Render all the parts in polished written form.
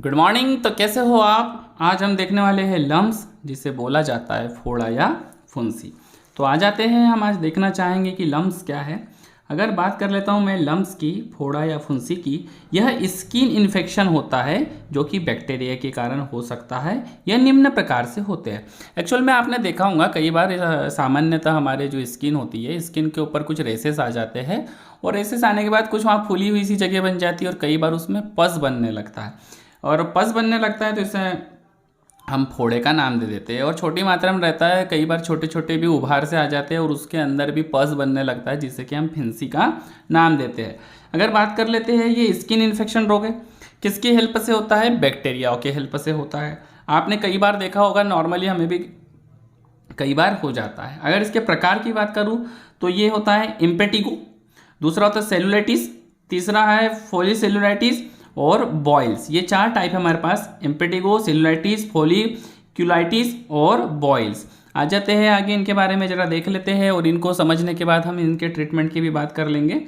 Good morning. तो कैसे हो आप? आज हम देखने वाले हैं लम्स, जिसे बोला जाता है फोड़ा या फुंसी। तो आ जाते हैं, हम आज देखना चाहेंगे कि लम्स क्या है। अगर बात कर लेता हूँ मैं लम्स की, फोड़ा या फुंसी की, यह स्किन इन्फेक्शन होता है जो कि बैक्टीरिया के कारण हो सकता है। यह निम्न प्रकार से होते हैं। एक्चुअल में आपने देखा होगा कई बार सामान्यतः हमारे जो स्किन होती है, स्किन के ऊपर कुछ रेसेस आ जाते हैं और रेसेस आने के बाद कुछ वहाँ फूली हुई सी जगह बन जाती है और कई बार उसमें पस बनने लगता है। और पस बनने लगता है तो इसे हम फोड़े का नाम दे देते हैं। और छोटी मात्रा में रहता है, कई बार छोटे छोटे भी उभार से आ जाते हैं और उसके अंदर भी पस बनने लगता है, जिससे कि हम फिंसी का नाम देते हैं। अगर बात कर लेते हैं, ये स्किन इन्फेक्शन रोग है, किसकी हेल्प से होता है? बैक्टीरियाओं के हेल्प से होता है। आपने कई बार देखा होगा, नॉर्मली हमें भी कई बार हो जाता है। अगर इसके प्रकार की बात करूँ तो ये होता है इम्पेटिगो, दूसरा होता है सेलुलाइटिस, तीसरा है फोलिसेलुलाइटिस और बॉयल्स। ये चार टाइप है हमारे पास, इम्पेटिगो, सेलुलाइटिस, फोलिक्यूलाइटिस और बॉयल्स। आ जाते हैं आगे, इनके बारे में ज़रा देख लेते हैं और इनको समझने के बाद हम इनके ट्रीटमेंट की भी बात कर लेंगे।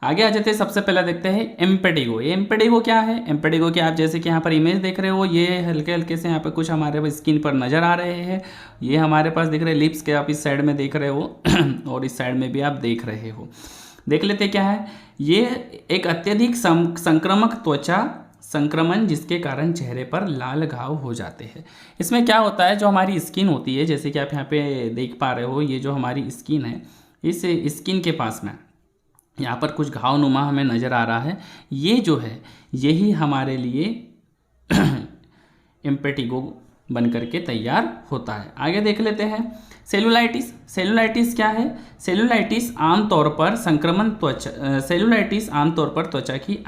आगे आ जाते हैं, सबसे पहले देखते हैं इम्पेटिगो। ये इम्पेटिगो क्या है? इम्पेटिगो के आप जैसे कि यहाँ पर इमेज देख रहे हो, ये हल्के हल्के से यहाँ पर कुछ हमारे स्किन पर नज़र आ रहे हैं। ये हमारे पास दिख रहे हैं लिप्स के, आप इस साइड में देख रहे हो और इस साइड में भी आप देख रहे हो। देख लेते क्या है। ये एक अत्यधिक संक्रामक त्वचा संक्रमण, जिसके कारण चेहरे पर लाल घाव हो जाते हैं। इसमें क्या होता है, जो हमारी स्किन होती है, जैसे कि आप यहाँ पे देख पा रहे हो, ये जो हमारी स्किन है, इस स्किन के पास में यहाँ पर कुछ घाव नुमा हमें नज़र आ रहा है। ये जो है, यही हमारे लिए इम्पेटिगो बन करके तैयार होता है। आगे देख लेते हैं सेलुलाइटिस। सेलुलाइटिस क्या है? सेलुलाइटिस आमतौर पर संक्रमण त्वचा सेलुलाइटिस आमतौर पर त्वचा की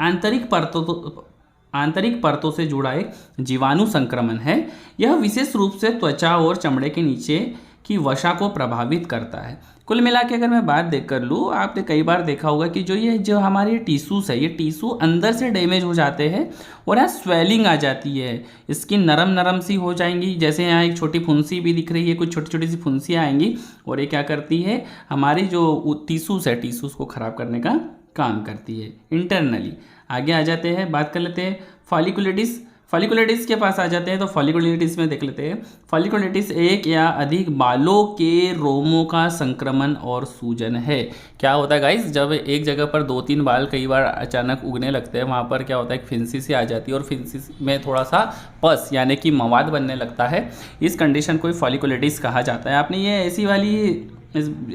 आंतरिक परतों से जुड़ा एक जीवाणु संक्रमण है। यह विशेष रूप से त्वचा और चमड़े के नीचे की वसा को प्रभावित करता है। कुल मिला के अगर मैं बात देख कर लूँ, आपने कई बार देखा होगा कि जो हमारे टिश्यूज़ है, ये टिश्यू अंदर से डैमेज हो जाते हैं और यहाँ स्वेलिंग आ जाती है, स्किन नरम नरम सी हो जाएंगी। जैसे यहाँ एक छोटी फुंसी भी दिख रही है, कुछ छोटी छोटी सी फुंसियाँ आएंगी और ये क्या करती है, हमारी जो टिश्यूज़ है, टिश्यूज़ को ख़राब करने का काम करती है इंटरनली। आगे आ जाते हैं, बात कर लेते हैं फॉलिकुलिटिस। फॉलिकुलिटिस के पास आ जाते हैं। तो फॉलिकुलिटिस में देख लेते हैं। फॉलिकुलिटिस एक या अधिक बालों के रोमों का संक्रमण और सूजन है। क्या होता है गाइस, जब एक जगह पर 2-3 बाल कई बार अचानक उगने लगते हैं, वहाँ पर क्या होता है, एक फिंसी सी आ जाती है और फिंसी में थोड़ा सा पस यानी कि मवाद बनने लगता है। इस कंडीशन को फॉलिकुलिटिस कहा जाता है। आपने ये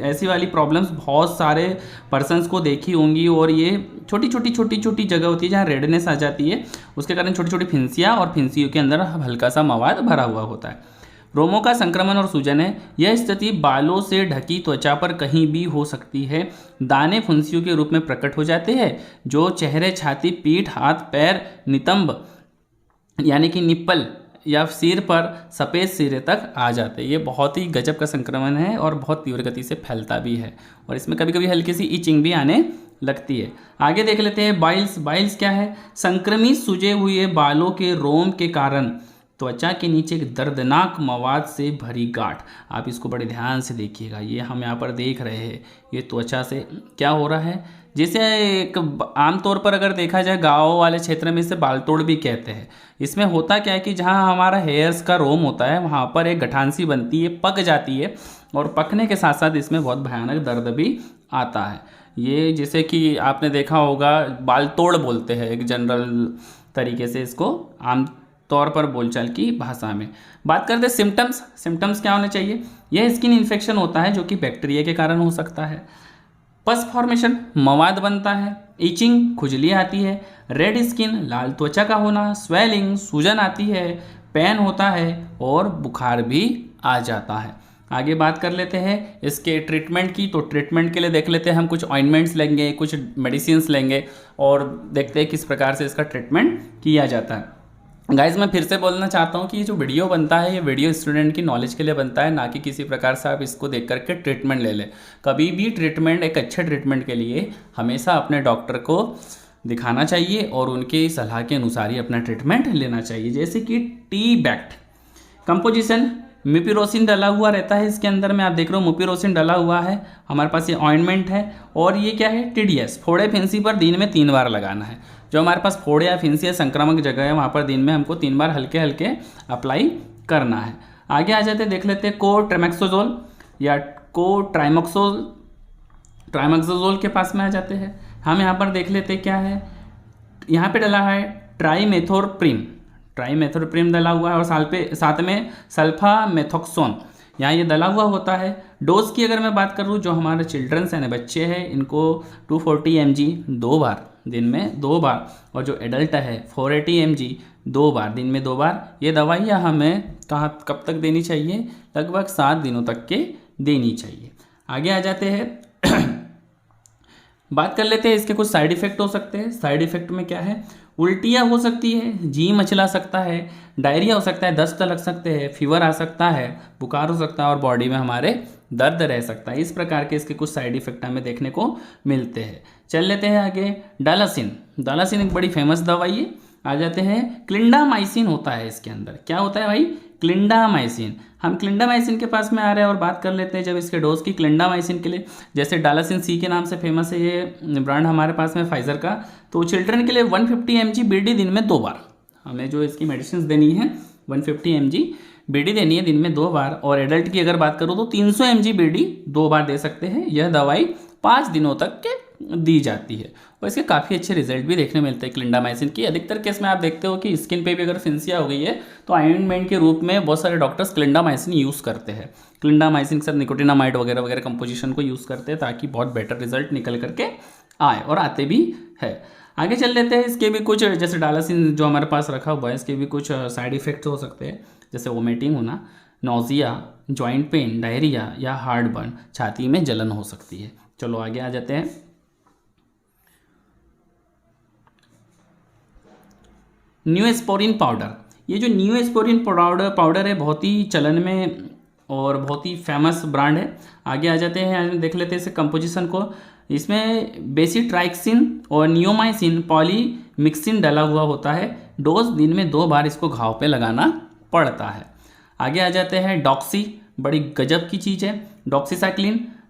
ऐसी वाली प्रॉब्लम्स बहुत सारे पर्सन्स को देखी होंगी और ये छोटी छोटी जगह होती है जहाँ रेडनेस आ जाती है, उसके कारण छोटी छोटी फिंसियाँ और फिंसियों के अंदर हल्का सा मवाद भरा हुआ होता है। रोमों का संक्रमण और सूजन है। यह स्थिति बालों से ढकी त्वचा पर कहीं भी हो सकती है। दाने फुंसियों के रूप में प्रकट हो जाते हैं, जो चेहरे, छाती, पीठ, हाथ, पैर, नितंब यानी कि निप्पल या सिर पर सफ़ेद सिरे तक आ जाते हैं। ये बहुत ही गजब का संक्रमण है और बहुत तीव्र गति से फैलता भी है और इसमें कभी कभी हल्की सी इचिंग भी आने लगती है। आगे देख लेते हैं बाइल्स। बाइल्स क्या है? संक्रमित सूजे हुए बालों के रोम के कारण त्वचा के नीचे एक दर्दनाक मवाद से भरी गांठ। आप इसको बड़े ध्यान से देखिएगा, ये हम यहाँ पर देख रहे हैं, ये त्वचा से क्या हो रहा है, जिसे एक आमतौर पर अगर देखा जाए गाँव वाले क्षेत्र में इसे बालतोड़ भी कहते हैं। इसमें होता क्या है कि जहाँ हमारा हेयर्स का रोम होता है, वहाँ पर एक गठानसी बनती है, पक जाती है और पकने के साथ साथ इसमें बहुत भयानक दर्द भी आता है। ये जैसे कि आपने देखा होगा, बालतोड़ बोलते हैं एक जनरल तरीके से इसको, आम तौर पर बोलचाल की भाषा में। बात करते हैं सिम्टम्स। सिम्टम्स क्या होने चाहिए? यह स्किन इन्फेक्शन होता है जो कि बैक्टीरिया के कारण हो सकता है। पस फॉर्मेशन, मवाद बनता है। इचिंग, खुजली आती है। रेड स्किन, लाल त्वचा का होना। स्वेलिंग, सूजन आती है। पेन होता है और बुखार भी आ जाता है। आगे बात कर लेते हैं इसके ट्रीटमेंट की। तो ट्रीटमेंट के लिए देख लेते हैं, हम कुछ ऑइंटमेंट्स लेंगे, कुछ मेडिसिन्स लेंगे और देखते हैं किस प्रकार से इसका ट्रीटमेंट किया जाता है। गाइज, मैं फिर से बोलना चाहता हूँ कि ये जो वीडियो बनता है, ये वीडियो स्टूडेंट की नॉलेज के लिए बनता है, ना कि किसी प्रकार से आप इसको देख करके ट्रीटमेंट ले लें। कभी भी ट्रीटमेंट, एक अच्छे ट्रीटमेंट के लिए हमेशा अपने डॉक्टर को दिखाना चाहिए और उनकी सलाह के अनुसार ही अपना ट्रीटमेंट लेना चाहिए। जैसे कि टी बैक्ट कंपोजिशन, मुपिरोसिन डला हुआ रहता है इसके अंदर में, आप देख रहे हो मुपिरोसिन डला हुआ है। हमारे पास ये ऑइंटमेंट है और ये क्या है, टीडीएस, फोड़े फिंसी पर दिन में 3 बार लगाना है। जो हमारे पास फोड़े या फिंसी या संक्रामक जगह है वहाँ पर दिन में हमको 3 बार हल्के हल्के अप्लाई करना है। आगे आ जाते देख लेते हैं कोट्रेमेक्सोजोल या ट्राइमेक्सोजोल के पास में आ जाते हैं। हम यहाँ पर देख लेते क्या है, यहाँ पे डला है ट्राइमेथोप्रिम डला हुआ है और साथ में सल्फामेथोक्सोन यहाँ ये डला हुआ होता है। डोज की अगर मैं बात करूँ, जो हमारे चिल्ड्रंस यानी बच्चे हैं इनको 240 mg 2 बार दिन में 2 बार, और जो एडल्ट है 480 mg 2 बार दिन में 2 बार। ये दवाइयाँ हमें कब तक देनी चाहिए, लगभग 7 दिनों तक के देनी चाहिए। आगे आ जाते हैं बात कर लेते हैं इसके कुछ साइड इफ़ेक्ट हो सकते हैं। साइड इफ़ेक्ट में क्या है, उल्टियाँ हो सकती है, जी मचला सकता है, डायरिया हो सकता है, दस्त लग सकते हैं, फीवर आ सकता है, बुखार हो सकता है और बॉडी में हमारे दर्द रह सकता है। इस प्रकार के इसके कुछ साइड इफ़ेक्ट हमें देखने को मिलते हैं। चल लेते हैं आगे, डालासिन एक बड़ी फेमस दवाई है। आ जाते हैं क्लिंडामाइसिन होता है इसके अंदर। क्या होता है भाई, क्लिंडामाइसिन। हम क्लिंडामाइसिन के पास में आ रहे हैं और बात कर लेते हैं जब इसके डोज की। क्लिंडामाइसिन के लिए जैसे डालासिन सी के नाम से फेमस है ये ब्रांड हमारे पास में फाइजर का, तो चिल्ड्रन के लिए 150 mg बीडी दिन में 2 बार हमें जो इसकी मेडिसिन देनी है, 150 mg बीडी देनी है दिन में 2 बार। और एडल्ट की अगर बात करूँ तो 300 mg बीडी 2 बार दे सकते हैं। यह दवाई 5 दिनों तक के दी जाती है और इसके काफ़ी अच्छे रिजल्ट भी देखने मिलते हैं क्लिंडामाइसिन की। अधिकतर केस में आप देखते हो कि स्किन पे भी अगर फिंसिया हो गई है तो ऑइंटमेंट के रूप में बहुत सारे डॉक्टर्स क्लिंडामाइसिन यूज़ करते हैं। क्लिंडामाइसिन के साथ निकोटिनामाइड वगैरह वगैरह कंपोजिशन को यूज़ करते हैं ताकि बहुत बेटर रिजल्ट निकल करके आए, और आते भी है। आगे चल लेते हैं, इसके भी कुछ जैसे डालासिन जो हमारे पास रखा हुआ है इसके भी कुछ साइड इफेक्ट्स हो सकते हैं, जैसे वोमिटिंग होना, नोजिया, जॉइंट पेन, डायरिया या हार्ट बर्न, छाती में जलन हो सकती है। चलो आगे आ जाते हैं। न्यूएस्पोरिन पाउडर, ये जो न्यूएस्पोरिन पाउडर है बहुत ही चलन में और बहुत ही फेमस ब्रांड है। आगे आ जाते हैं, देख लेते हैं इसे कंपोजिशन को। इसमें बेसिट्राइक्सिन और नियोमाइसिन पॉलीमिक्सिन डला हुआ होता है। डोज दिन में 2 बार इसको घाव पे लगाना पड़ता है। आगे आ जाते हैं डॉक्सी, बड़ी गजब की चीज़ है।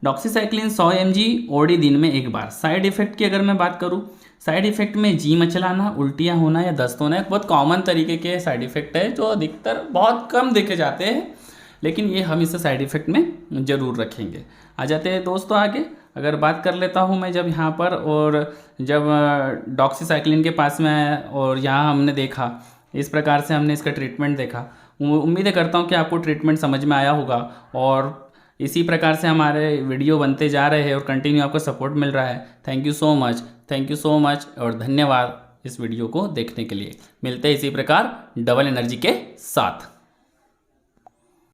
डॉक्सीसाइक्लिन 100 mg ओडी दिन में 1 बार। साइड इफेक्ट की अगर मैं बात करूँ, साइड इफेक्ट में जी मचलाना, उल्टियाँ होना या दस्त होना एक बहुत कॉमन तरीके के साइड इफेक्ट है जो अधिकतर बहुत कम देखे जाते हैं, लेकिन ये हम इसे साइड इफेक्ट में ज़रूर रखेंगे। आ जाते हैं दोस्तों आगे, अगर बात कर लेता हूँ मैं जब यहाँ पर, और जब डॉक्सीसाइक्लिन के पास में आया और यहाँ हमने देखा इस प्रकार से हमने इसका ट्रीटमेंट देखा। उम्मीद करता हूँ कि आपको ट्रीटमेंट समझ में आया होगा और इसी प्रकार से हमारे वीडियो बनते जा रहे हैं और कंटिन्यू आपको सपोर्ट मिल रहा है। थैंक यू सो मच और धन्यवाद इस वीडियो को देखने के लिए। मिलते हैं इसी प्रकार डबल एनर्जी के साथ।